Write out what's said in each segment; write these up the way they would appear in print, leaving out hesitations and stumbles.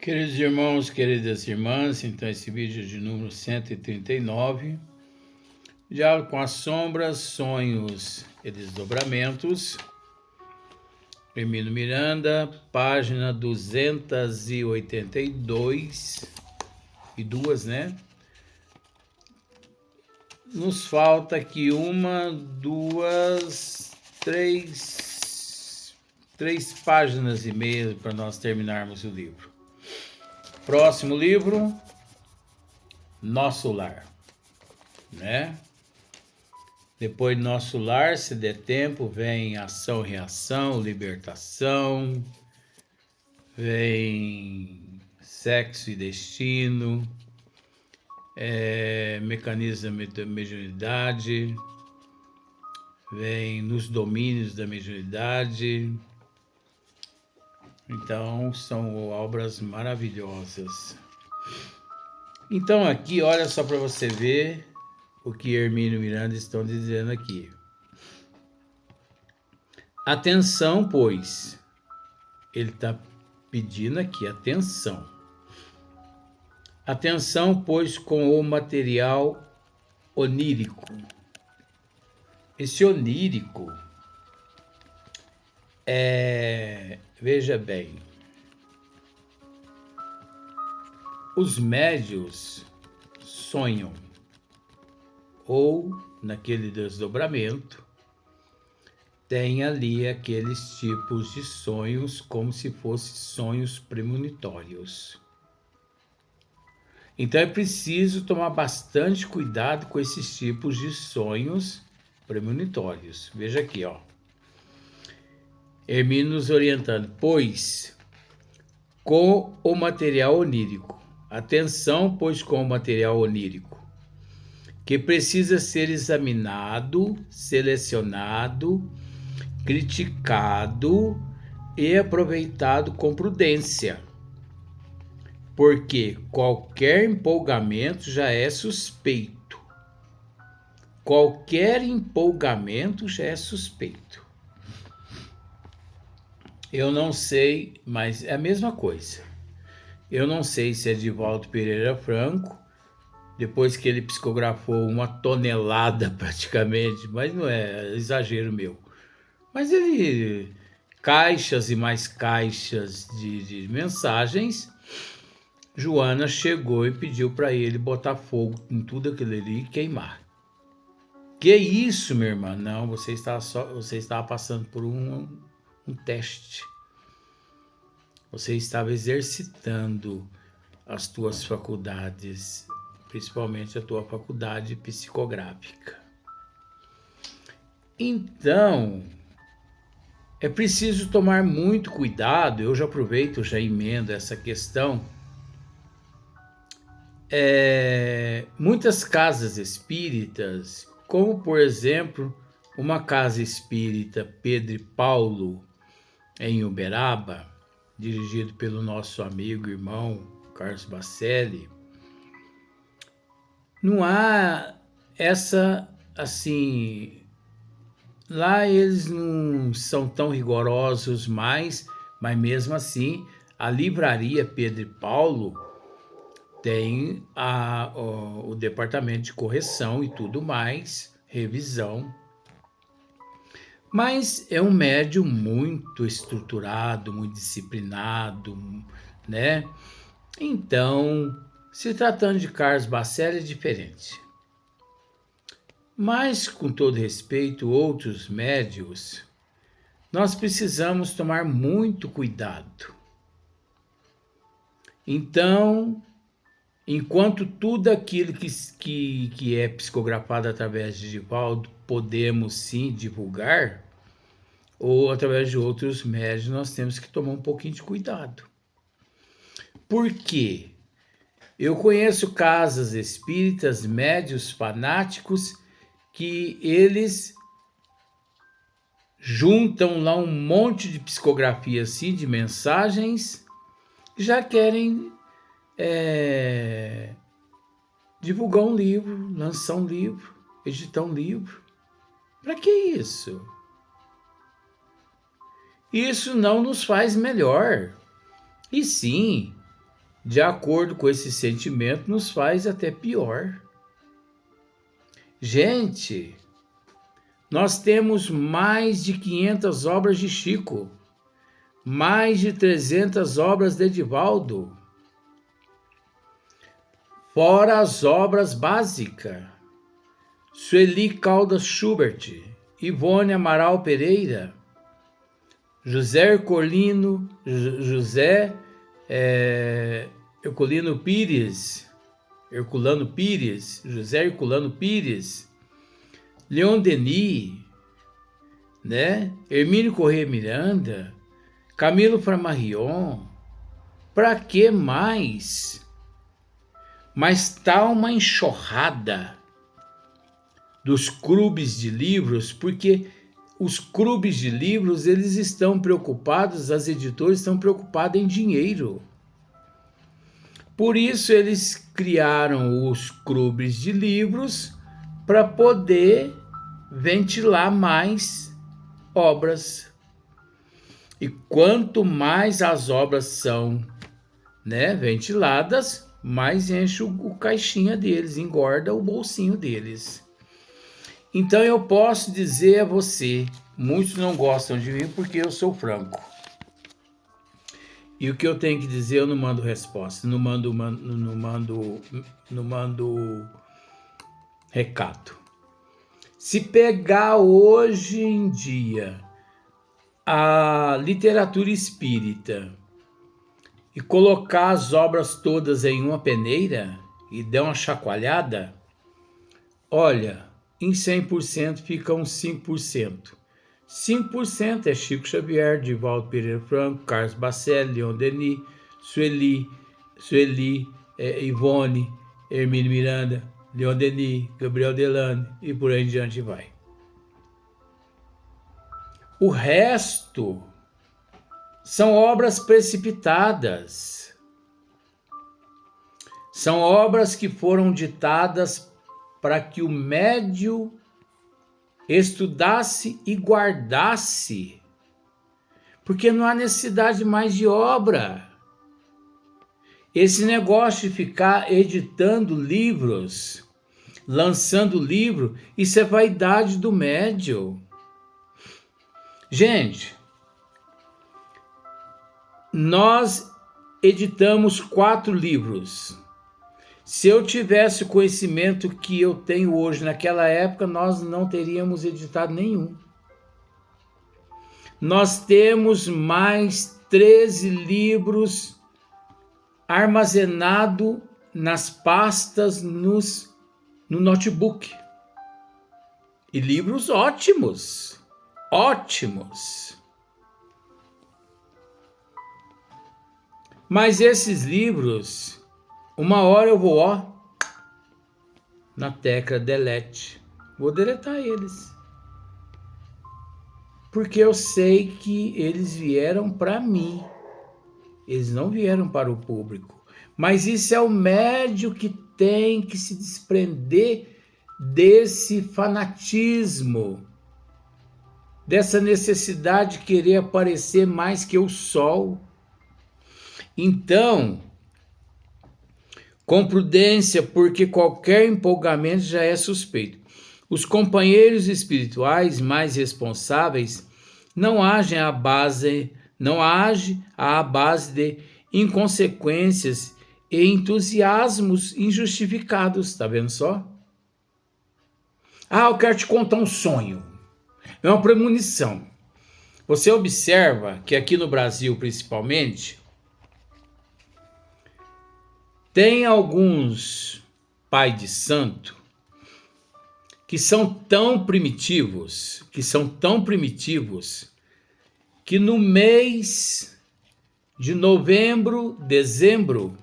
Queridos irmãos, queridas irmãs, então esse vídeo é de número 139, Diálogo com as Sombras, Sonhos e Desdobramentos, Hermínio Miranda, página 282 e duas, né? Nos falta aqui três páginas e meia para nós terminarmos o livro. Próximo livro, Nosso Lar, né? Depois de Nosso Lar, se der tempo, vem Ação, Reação, Libertação, vem Sexo e Destino, Mecanismo da Mediunidade, vem Nos Domínios da Mediunidade. Então, são obras maravilhosas. Então, aqui, olha só para você ver o que Hermínio Miranda estão dizendo aqui. Atenção, pois. Ele está pedindo aqui, atenção. Atenção, pois, com o material onírico. Esse onírico veja bem, os médios sonham, ou naquele desdobramento, tem ali aqueles tipos de sonhos como se fossem sonhos premonitórios. Então é preciso tomar bastante cuidado com esses tipos de sonhos premonitórios. Veja aqui, ó. Hermínio nos orientando, pois com o material onírico. Atenção, pois com o material onírico, que precisa ser examinado, selecionado, criticado e aproveitado com prudência, porque qualquer empolgamento já é suspeito. Qualquer empolgamento já é suspeito. Eu não sei, mas é a mesma coisa. Eu não sei se é Divaldo Pereira Franco, depois que ele psicografou 1 tonelada praticamente, mas não é exagero meu. Mas ele, caixas e mais caixas de mensagens, Joana chegou e pediu para ele botar fogo em tudo aquilo ali e queimar. Que isso, minha irmã? Não, você estava passando por um teste. Você estava exercitando as tuas faculdades, principalmente a tua faculdade psicográfica. Então, é preciso tomar muito cuidado. Eu já aproveito, já emendo essa questão. Muitas casas espíritas, como por exemplo, uma casa espírita Pedro e Paulo, em Uberaba, dirigido pelo nosso amigo e irmão Carlos Bacelli, não há essa, assim, lá eles não são tão rigorosos mais, mas mesmo assim, a livraria Pedro e Paulo tem o departamento de correção e tudo mais, revisão. Mas é um médium muito estruturado, muito disciplinado, né? Então, se tratando de Carlos Bacelli, é diferente. Mas, com todo respeito, outros médios, nós precisamos tomar muito cuidado. Então, enquanto tudo aquilo que é psicografado através de Divaldo podemos sim divulgar, ou através de outros médios, nós temos que tomar um pouquinho de cuidado. Por quê? Eu conheço casas espíritas, médios fanáticos, que eles juntam lá um monte de psicografia assim, de mensagens, já querem divulgar um livro, lançar um livro, editar um livro. Para que isso? Isso não nos faz melhor. E sim, de acordo com esse sentimento, nos faz até pior. Gente, nós temos mais de 500 obras de Chico, mais de 300 obras de Edivaldo, fora as obras básicas. Sueli Caldas Schubert, Ivone Amaral Pereira, José Herculano Pires, José Herculano Pires, Leon Denis, né? Hermínio Corrêa Miranda, Camilo Flammarion. Para que mais? Mas tá uma enxurrada dos clubes de livros, porque os clubes de livros, eles estão preocupados, as editoras estão preocupadas em dinheiro. Por isso eles criaram os clubes de livros para poder ventilar mais obras. E quanto mais as obras são, né, ventiladas, mais enche o caixinha deles, engorda o bolsinho deles. Então eu posso dizer a você, muitos não gostam de mim porque eu sou franco. E o que eu tenho que dizer, eu não mando resposta, não mando recado. Se pegar hoje em dia a literatura espírita e colocar as obras todas em uma peneira e der uma chacoalhada, olha, em 100% fica uns 5%. 5% é Chico Xavier, Divaldo Pereira Franco, Carlos Bacelli, Leon Denis, Sueli, Ivone, Hermínio Miranda, Leon Denis, Gabriel Delane e por aí em diante vai. O resto são obras precipitadas. São obras que foram ditadas para que o médium estudasse e guardasse, porque não há necessidade mais de obra. Esse negócio de ficar editando livros, lançando livro, isso é vaidade do médium. Gente, nós editamos 4 livros. Se eu tivesse o conhecimento que eu tenho hoje naquela época, nós não teríamos editado nenhum. Nós temos mais 13 livros armazenados nas pastas no notebook. E livros ótimos. Ótimos. Mas esses livros, uma hora eu vou, na tecla delete. Vou deletar eles. Porque eu sei que eles vieram para mim. Eles não vieram para o público. Mas isso é o médium que tem que se desprender desse fanatismo, dessa necessidade de querer aparecer mais que o sol. Então, com prudência, porque qualquer empolgamento já é suspeito. Os companheiros espirituais mais responsáveis não agem à base de inconsequências e entusiasmos injustificados, tá vendo só? Eu quero te contar um sonho. É uma premonição. Você observa que aqui no Brasil, principalmente, tem alguns pais de santo que são tão primitivos, que no mês de novembro, dezembro,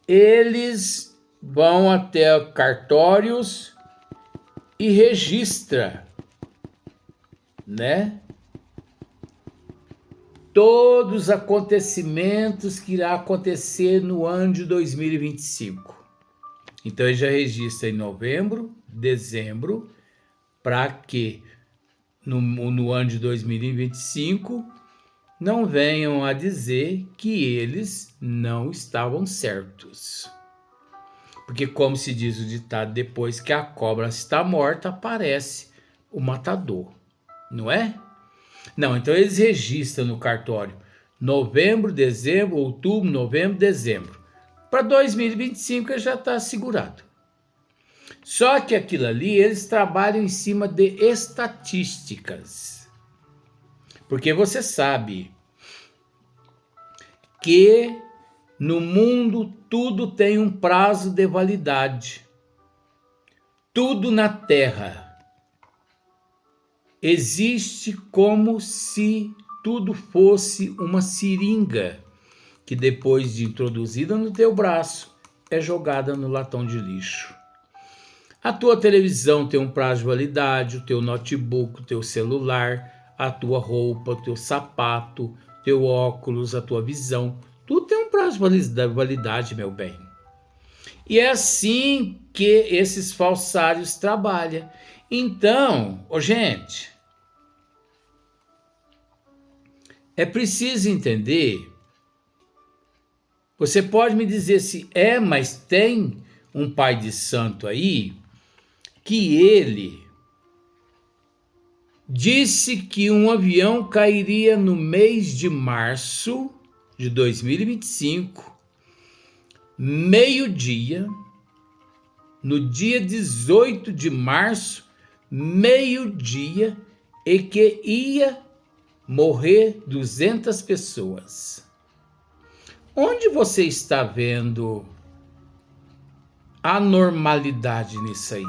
eles vão até cartórios e registra, né? Todos os acontecimentos que irá acontecer no ano de 2025. Então ele já registra em novembro, dezembro, para que no ano de 2025 não venham a dizer que eles não estavam certos. Porque, como se diz o ditado, depois que a cobra está morta, aparece o matador, não é? Não, então eles registram no cartório novembro, dezembro, outubro, novembro, dezembro. Para 2025 já está assegurado. Só que aquilo ali, eles trabalham em cima de estatísticas. Porque você sabe que no mundo tudo tem um prazo de validade. Tudo na Terra existe como se tudo fosse uma seringa que depois de introduzida no teu braço é jogada no latão de lixo. A tua televisão tem um prazo de validade, o teu notebook, o teu celular, a tua roupa, o teu sapato, teu óculos, a tua visão, tudo tem um prazo de validade, meu bem. E é assim que esses falsários trabalham. Então, gente, é preciso entender. Você pode me dizer se mas tem um pai de santo aí que ele disse que um avião cairia no mês de março de 2025, meio-dia, no dia 18 de março, meio-dia, e que ia morrer 200 pessoas. Onde você está vendo anormalidade nisso aí?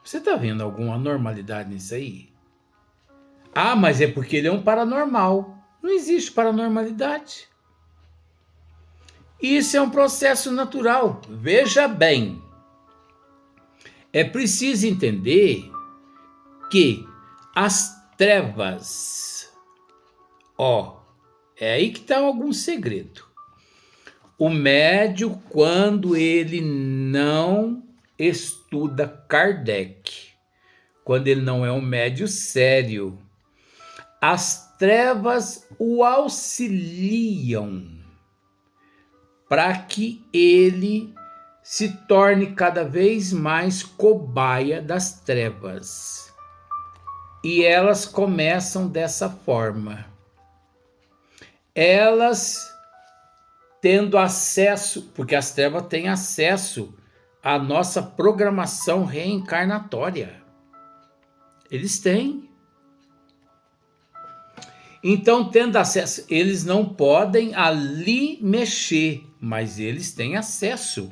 Você está vendo alguma anormalidade nisso aí? Mas é porque ele é um paranormal. Não existe paranormalidade. Isso é um processo natural. Veja bem. É preciso entender que as trevas, é aí que está algum segredo. O médium, quando ele não estuda Kardec, quando ele não é um médium sério, as trevas o auxiliam para que ele se torne cada vez mais cobaia das trevas. E elas começam dessa forma. Elas tendo acesso, porque as trevas têm acesso à nossa programação reencarnatória. Eles têm. Então, tendo acesso, eles não podem ali mexer, mas eles têm acesso.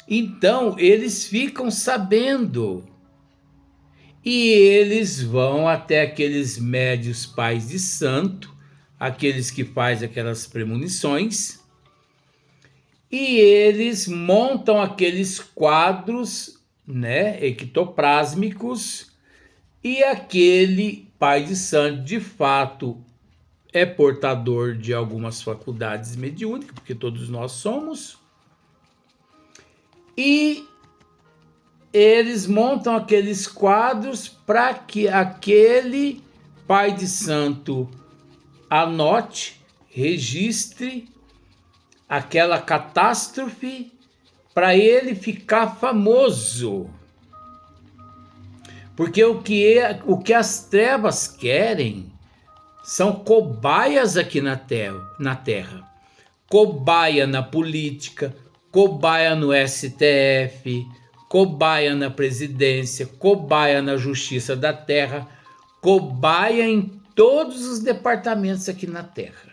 Então, eles ficam sabendo. E eles vão até aqueles médios pais de santo, aqueles que fazem aquelas premonições, e eles montam aqueles quadros, ectoplásmicos, e aquele pai de santo, de fato, é portador de algumas faculdades mediúnicas, porque todos nós somos, e eles montam aqueles quadros para que aquele pai de santo anote, registre aquela catástrofe para ele ficar famoso. Porque o que as trevas querem são cobaias aqui na Terra. Cobaia na política, cobaia no STF, cobaia na presidência, cobaia na justiça da Terra, cobaia em todos os departamentos aqui na Terra.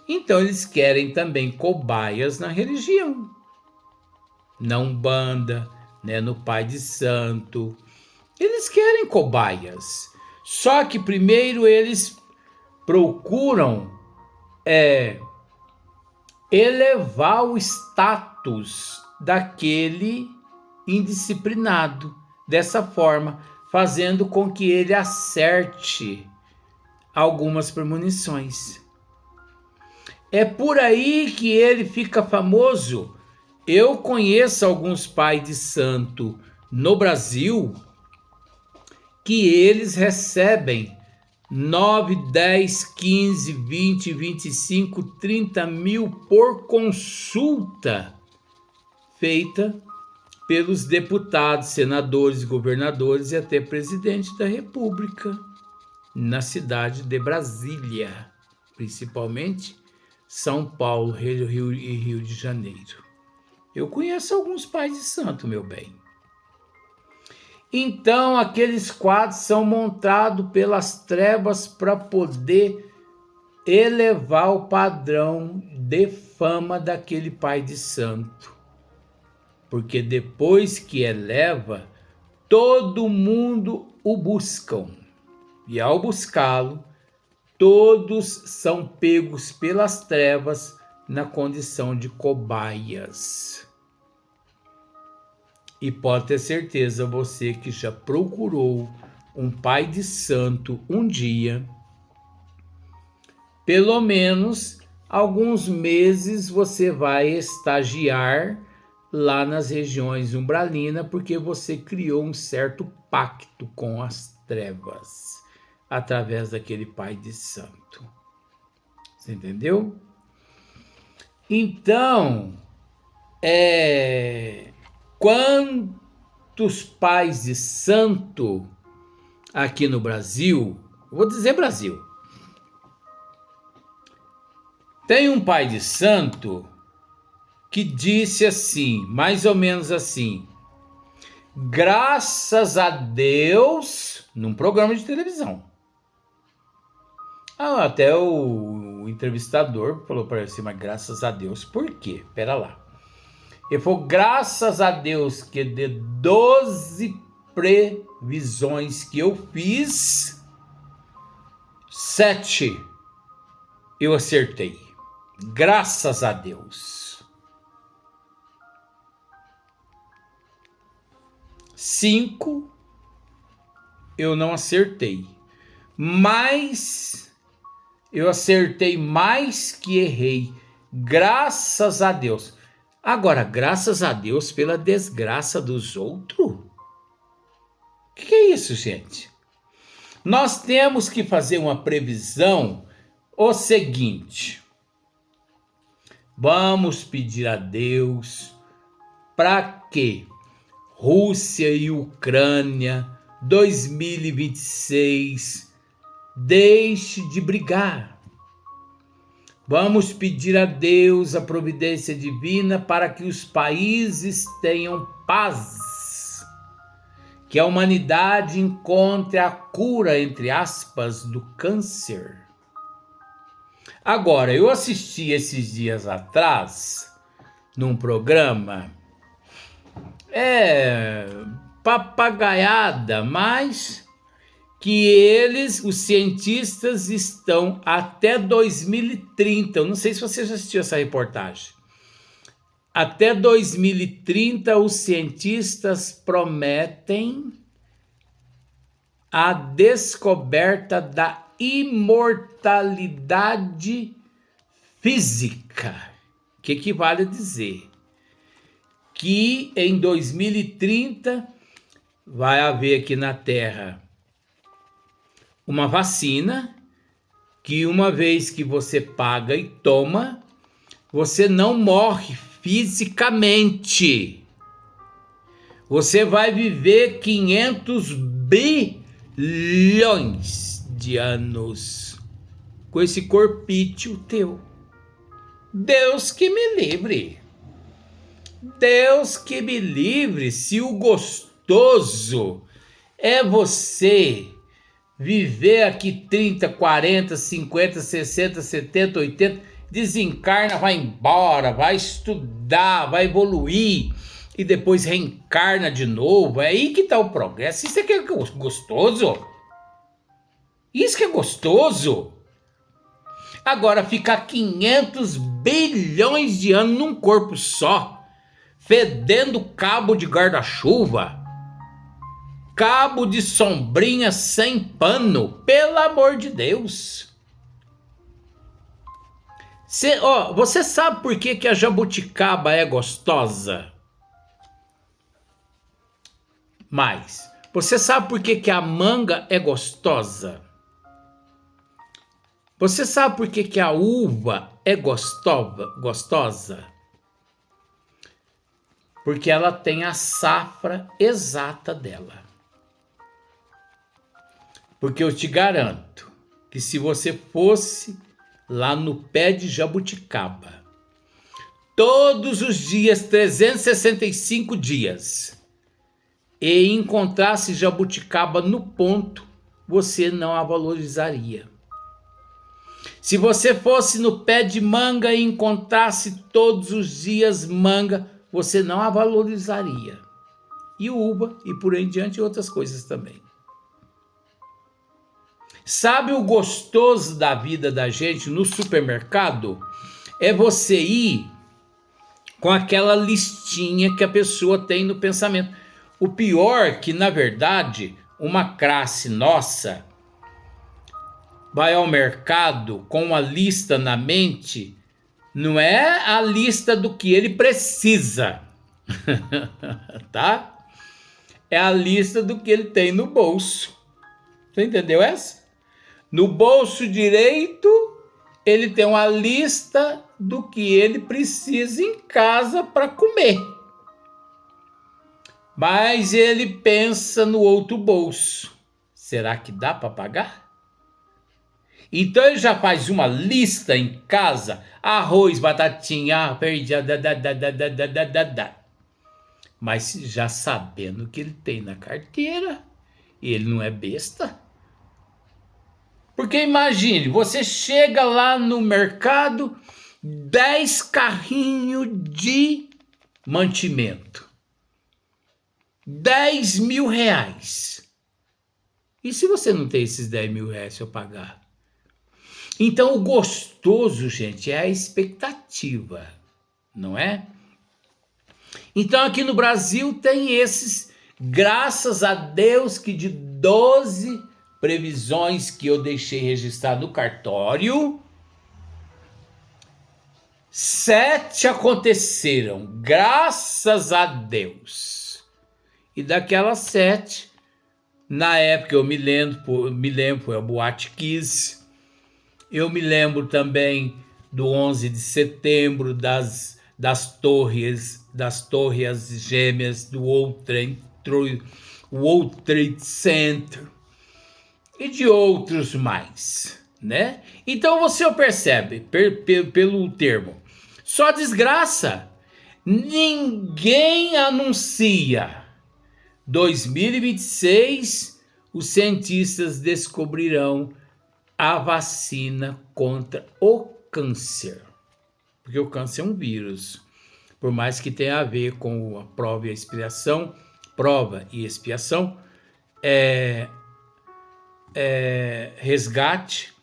Então eles querem também cobaias na religião, na Umbanda, no Pai de Santo. Eles querem cobaias. Só que primeiro eles procuram elevar o status daquele indisciplinado, dessa forma, fazendo com que ele acerte algumas premonições. É por aí que ele fica famoso. Eu conheço alguns pais de santo no Brasil que eles recebem 9, 10, 15, 20, 25, 30 mil por consulta feita pelos deputados, senadores, governadores e até presidente da República, na cidade de Brasília, principalmente São Paulo, Rio e Rio de Janeiro. Eu conheço alguns pais de santo, meu bem. Então, aqueles quadros são montados pelas trevas para poder elevar o padrão de fama daquele pai de santo. Porque depois que eleva, todo mundo o buscam. E ao buscá-lo, todos são pegos pelas trevas na condição de cobaias. E pode ter certeza, você que já procurou um pai de santo um dia, pelo menos alguns meses você vai estagiar lá nas regiões umbralinas, porque você criou um certo pacto com as trevas, através daquele pai de santo. Você entendeu? Então, quantos pais de santo aqui no Brasil, vou dizer Brasil, tem um pai de santo que disse assim, mais ou menos assim: graças a Deus, num programa de televisão. Até o entrevistador falou para ele assim, mas graças a Deus, por quê? Pera lá. Ele falou, graças a Deus que de 12 previsões que eu fiz, 7 eu acertei. Graças a Deus. 5 eu não acertei. Mas eu acertei mais que errei. Graças a Deus. Agora, graças a Deus pela desgraça dos outros? O que é isso, gente? Nós temos que fazer uma previsão o seguinte. Vamos pedir a Deus para que Rússia e Ucrânia 2026 deixe de brigar. Vamos pedir a Deus a providência divina para que os países tenham paz, que a humanidade encontre a cura, entre aspas, do câncer. Agora, eu assisti esses dias atrás, num programa, papagaiada, mas que eles, os cientistas, estão até 2030, eu não sei se você já assistiu essa reportagem, até 2030 os cientistas prometem a descoberta da imortalidade física, que equivale a dizer que em 2030 vai haver aqui na Terra uma vacina que uma vez que você paga e toma, você não morre fisicamente. Você vai viver 500 bilhões de anos com esse corpício teu. Deus que me livre. Deus que me livre se o gostoso é você viver aqui 30, 40, 50, 60, 70, 80, desencarna, vai embora, vai estudar, vai evoluir e depois reencarna de novo. É aí que está o progresso. Isso é que é gostoso. Isso que é gostoso. Agora ficar 500 bilhões de anos num corpo só, fedendo cabo de guarda-chuva, cabo de sombrinha sem pano, pelo amor de Deus. Você sabe por que a jabuticaba é gostosa? Mas você sabe por que a manga é gostosa? Você sabe por que a uva é gostosa? Porque ela tem a safra exata dela. Porque eu te garanto que se você fosse lá no pé de jabuticaba, todos os dias, 365 dias, e encontrasse jabuticaba no ponto, você não a valorizaria. Se você fosse no pé de manga e encontrasse todos os dias manga, você não a valorizaria. E uva, e por aí em diante, outras coisas também. Sabe o gostoso da vida da gente no supermercado? É você ir com aquela listinha que a pessoa tem no pensamento. O pior é que, na verdade, uma classe nossa vai ao mercado com uma lista na mente, não é a lista do que ele precisa, tá? É a lista do que ele tem no bolso. Você entendeu essa? No bolso direito, ele tem uma lista do que ele precisa em casa para comer. Mas ele pensa no outro bolso. Será que dá para pagar? Então ele já faz uma lista em casa, arroz, batatinha, mas já sabendo o que ele tem na carteira. Ele não é besta. Porque imagine, você chega lá no mercado, 10 carrinhos de mantimento, 10 mil reais. E se você não tem esses 10 mil reais para pagar? Então, o gostoso, gente, é a expectativa, não é? Então, aqui no Brasil tem esses, graças a Deus, que de 12 previsões que eu deixei registrado no cartório, 7 aconteceram, graças a Deus. E daquelas 7, na época eu me lembro foi a Boate Kiss. Eu me lembro também do 11 de setembro, das torres gêmeas do World Trade Center e de outros mais, né? Então você percebe, pelo termo, só desgraça. Ninguém anuncia. 2026, os cientistas descobrirão a vacina contra o câncer. Porque o câncer é um vírus. Por mais que tenha a ver com a prova e expiação, resgate,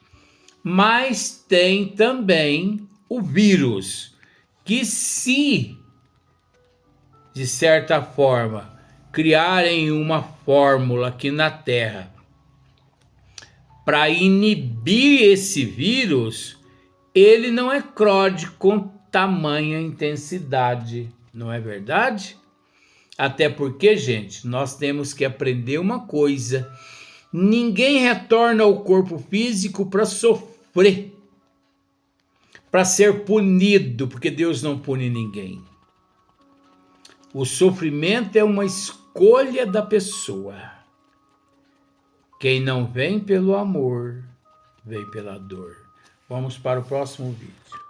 mas tem também o vírus, que se, de certa forma, criarem uma fórmula aqui na Terra para inibir esse vírus, ele não eclode com tamanha intensidade, não é verdade? Até porque, gente, nós temos que aprender uma coisa: ninguém retorna ao corpo físico para sofrer, para ser punido, porque Deus não pune ninguém. O sofrimento é uma escolha da pessoa. Quem não vem pelo amor, vem pela dor. Vamos para o próximo vídeo.